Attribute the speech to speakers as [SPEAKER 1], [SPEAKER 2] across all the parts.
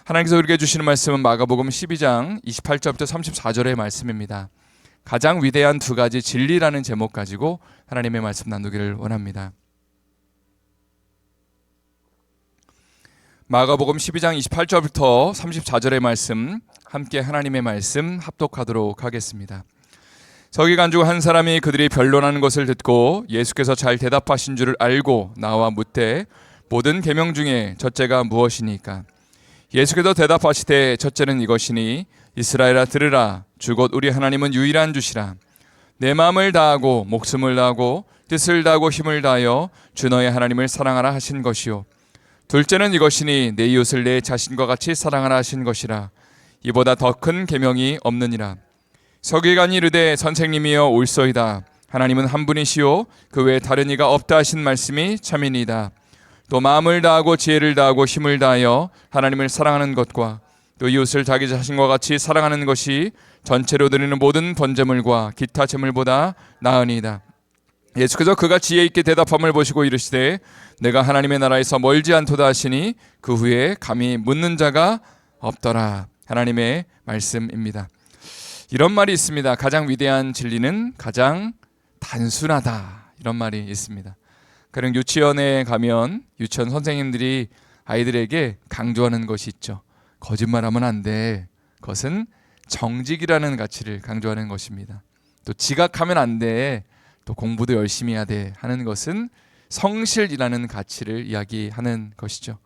[SPEAKER 1] 하나님께서 우리에게 주시는 말씀은 마가복음 12장 28절부터 34절의 말씀입니다. 가장 위대한 두 가지 진리라는 제목 가지고 하나님의 말씀 나누기를 원합니다. 마가복음 12장 28절부터 34절의 말씀, 함께 하나님의 말씀 합독하도록 하겠습니다. 서기관 중 한 사람이 그들이 변론하는 것을 듣고 예수께서 잘 대답하신 줄을 알고 나와 묻되 모든 계명 중에 첫째가 무엇이니까? 예수께서 대답하시되 첫째는 이것이니 이스라엘아 들으라. 주 곧 우리 하나님은 유일한 주시라. 내 마음을 다하고 목숨을 다하고 뜻을 다하고 힘을 다하여 주 너의 하나님을 사랑하라 하신 것이요. 둘째는 이것이니 내 이웃을 내 자신과 같이 사랑하라 하신 것이라. 이보다 더 큰 계명이 없느니라. 서기관이 이르되 선생님이여 옳소이다. 하나님은 한 분이시요 그 외에 다른 이가 없다 하신 말씀이 참이니이다. 또 마음을 다하고 지혜를 다하고 힘을 다하여 하나님을 사랑하는 것과 또 이웃을 자기 자신과 같이 사랑하는 것이 전체로 드리는 모든 번제물과 기타 제물보다 나으니이다. 예수께서 그가 지혜 있게 대답함을 보시고 이르시되 내가 하나님의 나라에서 멀지 않도다 하시니 그 후에 감히 묻는 자가 없더라. 하나님의 말씀입니다. 이런 말이 있습니다. 가장 위대한 진리는 가장 단순하다. 이런 말이 있습니다. 가령 유치원에 가면 유치원 선생님들이 아이들에게 강조하는 것이 있죠. 거짓말하면 안 돼. 그것은 정직이라는 가치를 강조하는 것입니다. 또 지각하면 안 돼. 또 공부도 열심히 해야 돼 하는 것은 성실이라는 가치를 이야기하는 것이죠.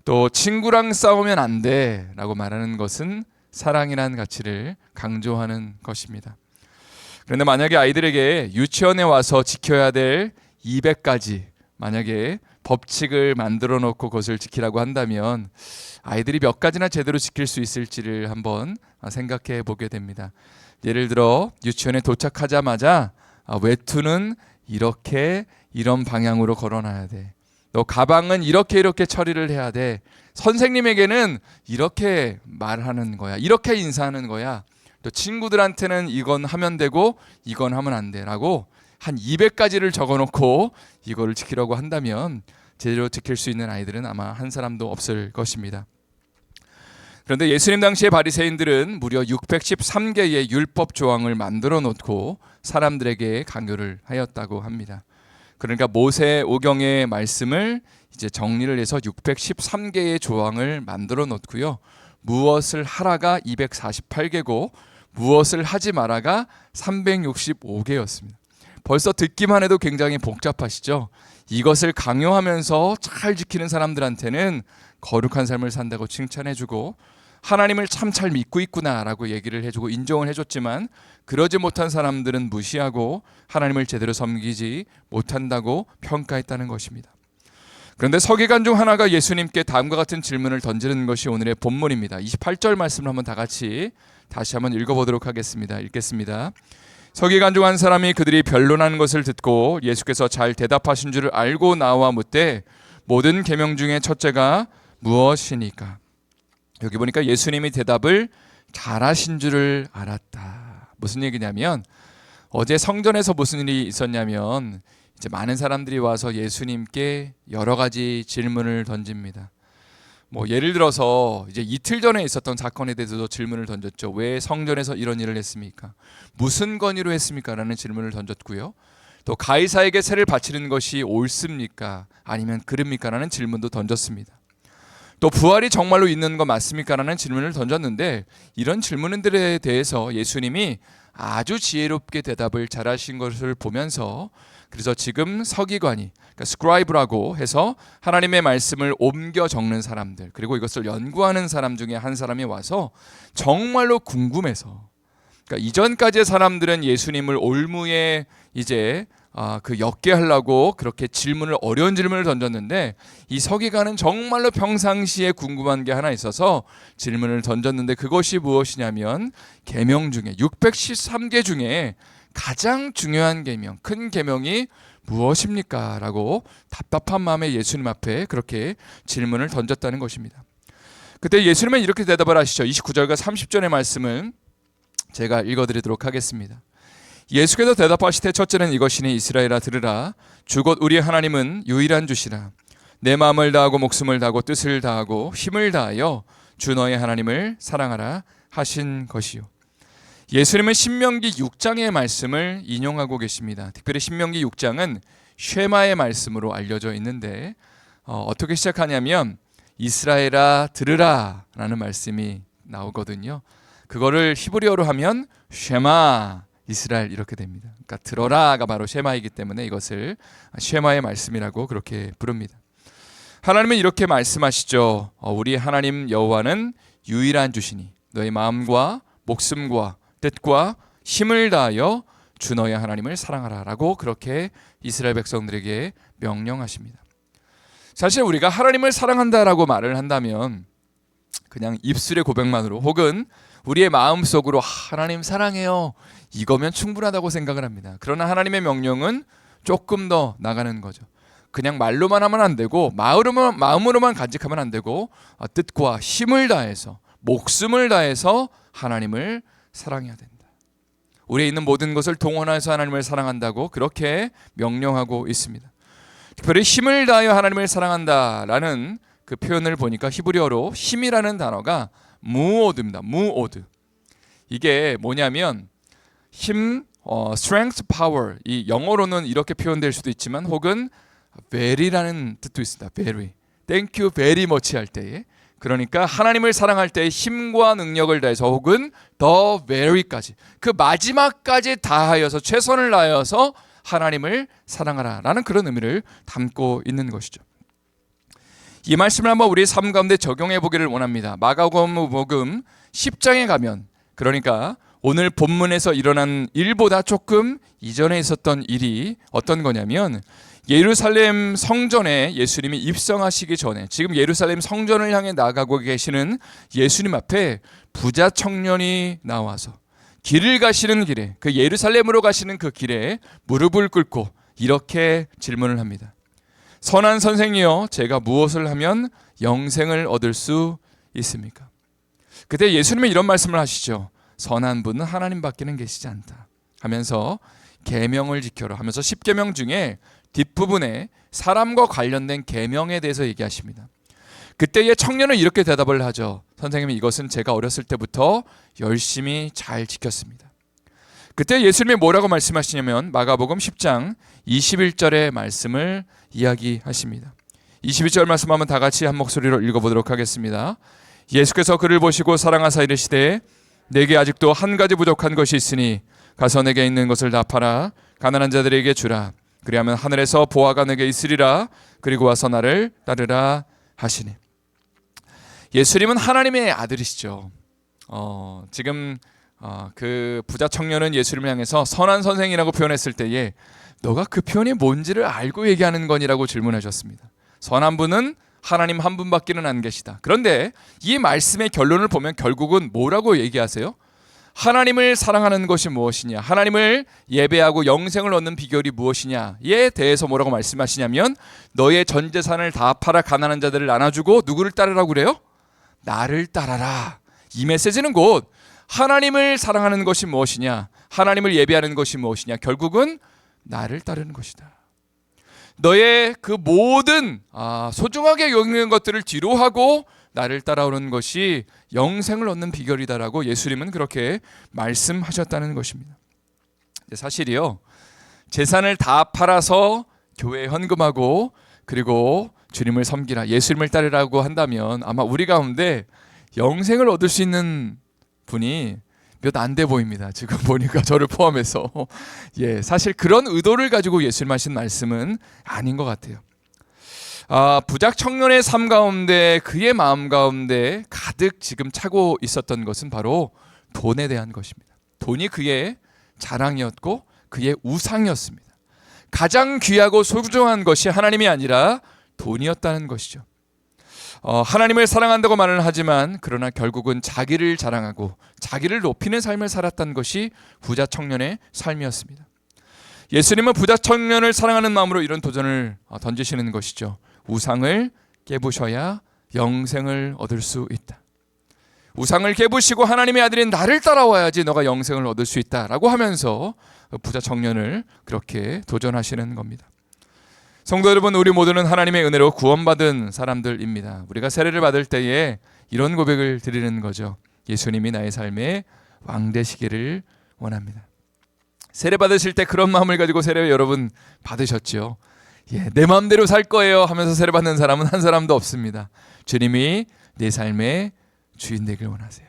[SPEAKER 1] 또 친구랑 싸우면 안 돼 라고 말하는 것은 사랑이라는 가치를 강조하는 것입니다. 그런데 만약에 아이들에게 유치원에 와서 지켜야 될 200가지 만약에 법칙을 만들어 놓고 그것을 지키라고 한다면 아이들이 몇 가지나 제대로 지킬 수 있을지를 한번 생각해 보게 됩니다. 예를 들어 유치원에 도착하자마자 외투는 이런 방향으로 걸어놔야 돼. 너 가방은 이렇게 처리를 해야 돼. 선생님에게는 이렇게 말하는 거야. 이렇게 인사하는 거야. 또 친구들한테는 이건 하면 되고 이건 하면 안 돼 라고 한 200가지를 적어놓고 이거를 지키려고 한다면 제대로 지킬 수 있는 아이들은 아마 한 사람도 없을 것입니다. 그런데 예수님 당시의 바리새인들은 무려 613개의 율법 조항을 만들어 놓고 사람들에게 강요를 하였다고 합니다. 그러니까 모세 오경의 말씀을 이제 정리를 해서 613개의 조항을 만들어 놓고요. 무엇을 하라가 248개고 무엇을 하지 마라가 365개였습니다. 벌써 듣기만 해도 굉장히 복잡하시죠? 이것을 강요하면서 잘 지키는 사람들한테는 거룩한 삶을 산다고 칭찬해주고 하나님을 참 잘 믿고 있구나라고 얘기를 해주고 인정을 해줬지만 그러지 못한 사람들은 무시하고 하나님을 제대로 섬기지 못한다고 평가했다는 것입니다. 그런데 서기관 중 하나가 예수님께 다음과 같은 질문을 던지는 것이 오늘의 본문입니다. 28절 말씀을 한번 다시 한번 읽어보도록 하겠습니다. 읽겠습니다. 서기관 중 한 사람이 그들이 변론하는 것을 듣고 예수께서 잘 대답하신 줄을 알고 나와 묻되 모든 계명 중에 첫째가 무엇이니까? 여기 보니까 예수님이 대답을 잘하신 줄을 알았다. 무슨 얘기냐면 어제 성전에서 무슨 일이 있었냐면 이제 많은 사람들이 와서 예수님께 여러 가지 질문을 던집니다. 예를 들어서 이제 이틀 전에 있었던 사건에 대해서도 질문을 던졌죠. 왜 성전에서 이런 일을 했습니까? 무슨 권위로 했습니까? 라는 질문을 던졌고요. 또 가이사에게 세를 바치는 것이 옳습니까? 아니면 그릅니까? 라는 질문도 던졌습니다. 또 부활이 정말로 있는 거 맞습니까? 라는 질문을 던졌는데 이런 질문들에 대해서 예수님이 아주 지혜롭게 대답을 잘하신 것을 보면서 그래서 지금 서기관이 그러니까 스크라이브라고 해서 하나님의 말씀을 옮겨 적는 사람들 그리고 이것을 연구하는 사람 중에 한 사람이 와서 정말로 궁금해서 그러니까 이전까지의 사람들은 예수님을 올무에 이제 엮게 하려고 그렇게 어려운 질문을 던졌는데 이 서기관은 정말로 평상시에 궁금한 게 하나 있어서 질문을 던졌는데 그것이 무엇이냐면 계명 중에 613개 중에 가장 중요한 계명, 큰 계명이 무엇입니까? 라고 답답한 마음에 예수님 앞에 그렇게 질문을 던졌다는 것입니다. 그때 예수님은 이렇게 대답을 하시죠. 29절과 30절의 말씀을 제가 읽어드리도록 하겠습니다. 예수께서 대답하시되 첫째는 이것이니 이스라엘아 들으라. 주 곧 우리 하나님은 유일한 주시라. 내 마음을 다하고 목숨을 다하고 뜻을 다하고 힘을 다하여 주 너의 하나님을 사랑하라 하신 것이요. 예수님은 신명기 6장의 말씀을 인용하고 계십니다. 특별히 신명기 6장은 쉐마의 말씀으로 알려져 있는데 어떻게 시작하냐면 이스라엘아 들으라 라는 말씀이 나오거든요. 그거를 히브리어로 하면 쉐마 이스라엘 이렇게 됩니다. 그러니까 들어라가 바로 쉐마이기 때문에 이것을 쉐마의 말씀이라고 그렇게 부릅니다. 하나님은 이렇게 말씀하시죠. 우리 하나님 여호와는 유일한 주시니 너의 마음과 목숨과 뜻과 힘을 다하여 주 너의 하나님을 사랑하라 라고 그렇게 이스라엘 백성들에게 명령하십니다. 사실 우리가 하나님을 사랑한다라고 말을 한다면 그냥 입술의 고백만으로 혹은 우리의 마음속으로 하나님 사랑해요 이거면 충분하다고 생각을 합니다. 그러나 하나님의 명령은 조금 더 나가는 거죠. 그냥 말로만 하면 안 되고 마음으로만 간직하면 안 되고 뜻과 힘을 다해서 목숨을 다해서 하나님을 사랑해야 된다. 우리에 있는 모든 것을 동원해서 하나님을 사랑한다고 그렇게 명령하고 있습니다. 특별히 힘을 다하여 하나님을 사랑한다라는 그 표현을 보니까 히브리어로 힘이라는 단어가 무오드입니다. 무오드. 이게 뭐냐면 힘, strength, power. 이 영어로는 이렇게 표현될 수도 있지만 혹은 very라는 뜻도 있습니다. very. Thank you very much 할 때에 그러니까 하나님을 사랑할 때의 힘과 능력을 다해서 혹은 the very까지 그 마지막까지 다하여서 최선을 다하여서 하나님을 사랑하라 라는 그런 의미를 담고 있는 것이죠. 이 말씀을 한번 우리의 삶 가운데 적용해 보기를 원합니다. 마가복음 10장에 가면 그러니까 오늘 본문에서 일어난 일보다 조금 이전에 있었던 일이 어떤 거냐면 예루살렘 성전에 예수님이 입성하시기 전에 지금 예루살렘 성전을 향해 나가고 계시는 예수님 앞에 부자 청년이 나와서 길을 가시는 길에 그 예루살렘으로 가시는 그 길에 무릎을 꿇고 이렇게 질문을 합니다. 선한 선생이여 제가 무엇을 하면 영생을 얻을 수 있습니까? 그때 예수님은 이런 말씀을 하시죠. 선한 분은 하나님밖에는 계시지 않다 하면서 계명을 지켜라 하면서 10계명 중에 뒷부분에 사람과 관련된 계명에 대해서 얘기하십니다. 그때의 청년은 이렇게 대답을 하죠. 선생님 이것은 제가 어렸을 때부터 열심히 잘 지켰습니다. 그때 예수님이 뭐라고 말씀하시냐면 마가복음 10장 21절의 말씀을 이야기하십니다. 21절 말씀 한번 다 같이 한 목소리로 읽어보도록 하겠습니다. 예수께서 그를 보시고 사랑하사 이르시되 내게 아직도 한 가지 부족한 것이 있으니 가서 내게 있는 것을 다 팔아 가난한 자들에게 주라. 그리하면 하늘에서 보화가 내게 있으리라. 그리고 와서 나를 따르라 하시니. 예수님은 하나님의 아들이시죠. 지금 그 부자 청년은 예수님을 향해서 선한 선생이라고 표현했을 때에 너가 그 표현이 뭔지를 알고 얘기하는 거니라고 질문하셨습니다. 선한 분은 하나님 한 분밖에는 안 계시다. 그런데 이 말씀의 결론을 보면 결국은 뭐라고 얘기하세요? 하나님을 사랑하는 것이 무엇이냐, 하나님을 예배하고 영생을 얻는 비결이 무엇이냐에 대해서 뭐라고 말씀하시냐면 너의 전 재산을 다 팔아 가난한 자들을 나눠주고 누구를 따르라고 그래요? 나를 따라라. 이 메시지는 곧 하나님을 사랑하는 것이 무엇이냐, 하나님을 예배하는 것이 무엇이냐, 결국은 나를 따르는 것이다. 너의 그 모든 소중하게 여기는 것들을 뒤로 하고 나를 따라오는 것이 영생을 얻는 비결이다라고 예수님은 그렇게 말씀하셨다는 것입니다. 사실이요, 재산을 다 팔아서 교회에 헌금하고 그리고 주님을 섬기라, 예수님을 따르라고 한다면 아마 우리 가운데 영생을 얻을 수 있는 분이 몇 안 돼 보입니다. 지금 보니까 저를 포함해서 사실 그런 의도를 가지고 예수님 하신 말씀은 아닌 것 같아요. 부자 청년의 삶 가운데 그의 마음 가운데 가득 지금 차고 있었던 것은 바로 돈에 대한 것입니다. 돈이 그의 자랑이었고 그의 우상이었습니다. 가장 귀하고 소중한 것이 하나님이 아니라 돈이었다는 것이죠. 하나님을 사랑한다고 말을 하지만 그러나 결국은 자기를 자랑하고 자기를 높이는 삶을 살았던 것이 부자 청년의 삶이었습니다. 예수님은 부자 청년을 사랑하는 마음으로 이런 도전을 던지시는 것이죠. 우상을 깨부셔야 영생을 얻을 수 있다. 우상을 깨부시고 하나님의 아들인 나를 따라와야지 너가 영생을 얻을 수 있다라고 하면서 부자 청년을 그렇게 도전하시는 겁니다. 성도 여러분, 우리 모두는 하나님의 은혜로 구원받은 사람들입니다. 우리가 세례를 받을 때에 이런 고백을 드리는 거죠. 예수님이 나의 삶의 왕 되시기를 원합니다. 세례 받으실 때 그런 마음을 가지고 세례 여러분 받으셨죠? 예, 내 마음대로 살 거예요 하면서 세례 받는 사람은 한 사람도 없습니다. 주님이 내 삶의 주인 되길 원하세요.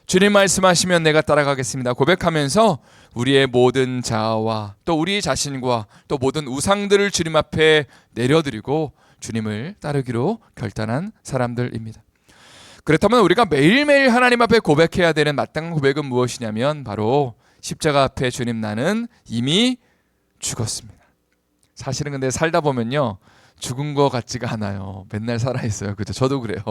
[SPEAKER 1] 주님 말씀하시면 내가 따라가겠습니다 고백하면서 우리의 모든 자아와 또 우리 자신과 또 모든 우상들을 주님 앞에 내려드리고 주님을 따르기로 결단한 사람들입니다. 그렇다면 우리가 매일매일 하나님 앞에 고백해야 되는 마땅한 고백은 무엇이냐면 바로 십자가 앞에 주님 나는 이미 죽었습니다. 사실은 근데 살다 보면요 죽은 것 같지가 않아요. 맨날 살아있어요. 그죠? 저도 그래요.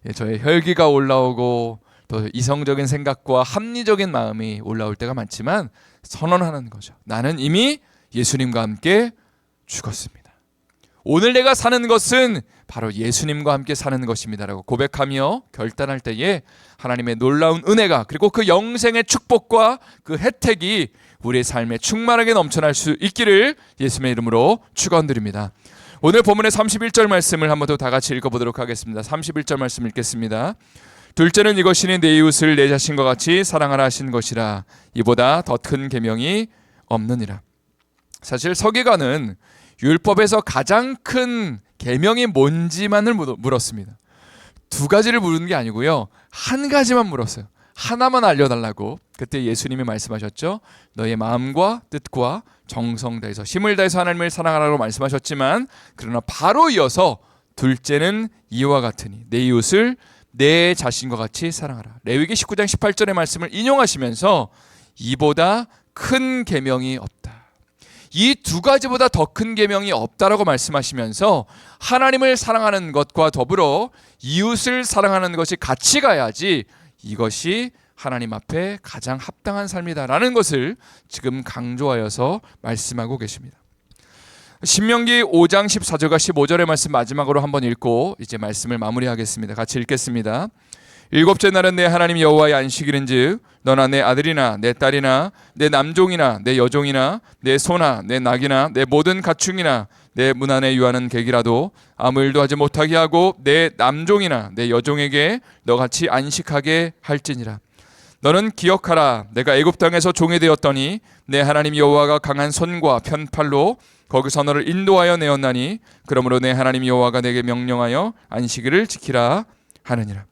[SPEAKER 1] 예, 저의 혈기가 올라오고 또 이성적인 생각과 합리적인 마음이 올라올 때가 많지만 선언하는 거죠. 나는 이미 예수님과 함께 죽었습니다. 오늘 내가 사는 것은 바로 예수님과 함께 사는 것입니다 라고 고백하며 결단할 때에 하나님의 놀라운 은혜가 그리고 그 영생의 축복과 그 혜택이 우리의 삶에 충만하게 넘쳐날 수 있기를 예수님의 이름으로 축원드립니다. 오늘 본문의 31절 말씀을 한번 더 다 같이 읽어보도록 하겠습니다. 31절 말씀 읽겠습니다. 둘째는 이것이니 내 이웃을 내 자신과 같이 사랑하라 하신 것이라 이보다 더 큰 계명이 없느니라. 사실 서기관은 율법에서 가장 큰 계명이 뭔지만을 물었습니다. 두 가지를 물은 게 아니고요. 한 가지만 물었어요. 하나만 알려달라고. 그때 예수님이 말씀하셨죠. 너의 마음과 뜻과 정성 다해서 힘을 다해서 하나님을 사랑하라고 말씀하셨지만 그러나 바로 이어서 둘째는 이와 같으니 내 이웃을 내 자신과 같이 사랑하라. 레위기 19장 18절의 말씀을 인용하시면서 이보다 큰 계명이 없다. 이 두 가지보다 더 큰 계명이 없다라고 말씀하시면서 하나님을 사랑하는 것과 더불어 이웃을 사랑하는 것이 같이 가야지 이것이 하나님 앞에 가장 합당한 삶이다라는 것을 지금 강조하여서 말씀하고 계십니다. 신명기 5장 14절과 15절의 말씀 마지막으로 한번 읽고 이제 말씀을 마무리하겠습니다. 같이 읽겠습니다. 일곱째 날은 내 하나님 여호와의 안식일인즉 너나 내 아들이나 내 딸이나 내 남종이나 내 여종이나 내 소나 내 낙이나 내 모든 가축이나 내 문 안에 유하는 객이라도 아무 일도 하지 못하게 하고 내 남종이나 내 여종에게 너같이 안식하게 할지니라. 너는 기억하라. 내가 애굽 땅에서 종이 되었더니 내 하나님 여호와가 강한 손과 편팔로 거기서 너를 인도하여 내었나니 그러므로 내 하나님 여호와가 내게 명령하여 안식일을 지키라 하느니라.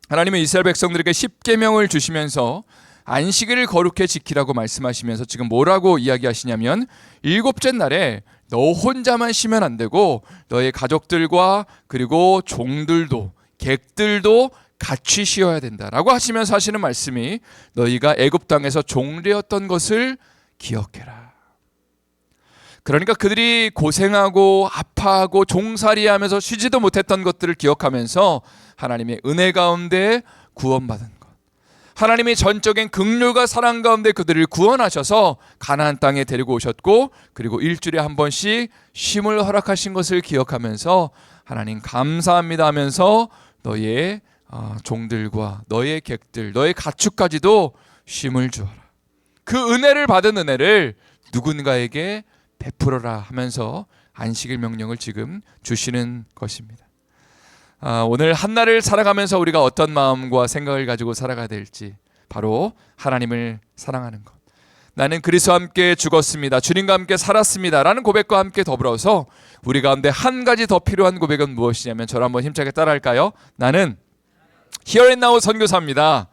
[SPEAKER 1] 하나님은 이스라엘 백성들에게 10계명을 주시면서 안식일을 거룩히 지키라고 말씀하시면서 지금 뭐라고 이야기하시냐면 일곱째 날에 너 혼자만 쉬면 안 되고 너의 가족들과 그리고 종들도 객들도 같이 쉬어야 된다라고 하시면서 하시는 말씀이 너희가 애굽 땅에서 종되었던 것을 기억해라. 그러니까 그들이 고생하고 아파하고 종살이하면서 쉬지도 못했던 것들을 기억하면서 하나님의 은혜 가운데 구원받은 것, 하나님의 전적인 긍휼과 사랑 가운데 그들을 구원하셔서 가나안 땅에 데리고 오셨고 그리고 일주일에 한 번씩 쉼을 허락하신 것을 기억하면서 하나님 감사합니다 하면서 너의 종들과 너의 객들, 너의 가축까지도 쉼을 주어라. 그 은혜를 받은 은혜를 누군가에게 베풀어라 하면서 안식일 명령을 지금 주시는 것입니다. 오늘 한날을 살아가면서 우리가 어떤 마음과 생각을 가지고 살아가야 될지 바로 하나님을 사랑하는 것. 나는 그리스도와 함께 죽었습니다. 주님과 함께 살았습니다. 라는 고백과 함께 더불어서 우리 가운데 한 가지 더 필요한 고백은 무엇이냐면 저를 한번 힘차게 따라할까요? 나는 Here and Now 선교사입니다.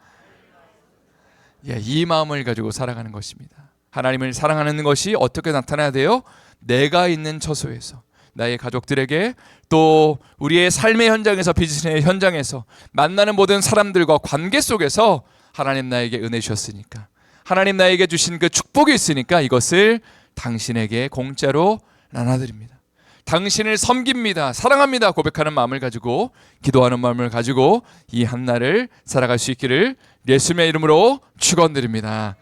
[SPEAKER 1] 예, 이 마음을 가지고 살아가는 것입니다. 하나님을 사랑하는 것이 어떻게 나타나야 돼요? 내가 있는 처소에서 나의 가족들에게 또 우리의 삶의 현장에서 비즈니스의 현장에서 만나는 모든 사람들과 관계 속에서 하나님 나에게 은혜 주셨으니까 하나님 나에게 주신 그 축복이 있으니까 이것을 당신에게 공짜로 나눠드립니다. 당신을 섬깁니다. 사랑합니다. 고백하는 마음을 가지고 기도하는 마음을 가지고 이 한날을 살아갈 수 있기를 예수님의 이름으로 축원드립니다.